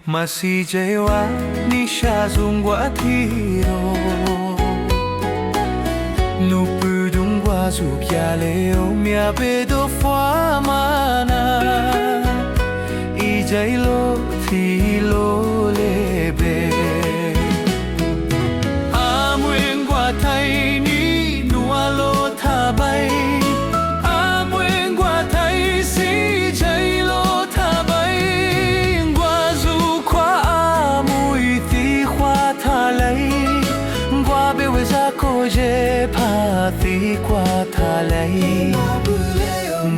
masijewa nishazungwa thiro nupudungwa zukyaleo miabedo fuamana ijailo thilo lebe amwengwa thaini nualo thabai amwengwa thai si jailo thabai ngwazu kwa amui thi khwa thalai ngwa bewe zako je phathi kwa thalai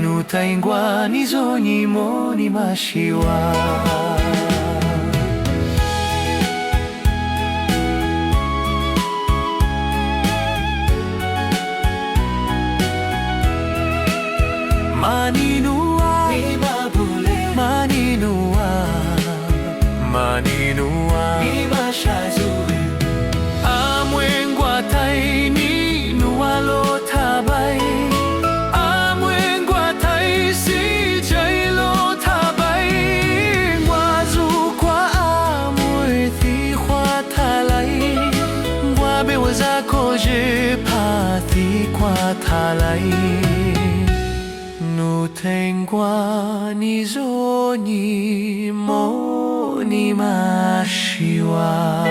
nu taingwa ni zoni moni mashiwa Maninua, maninua, maninua, imashazui. Amwengwa taini nualo tabai. Amwengwa taisi jailo tabai. Ngwazu kwa amwethi kwa talai. Ngwabe wazako je pathi kwa talai. Nutengwa ni zoni moni mashiwa.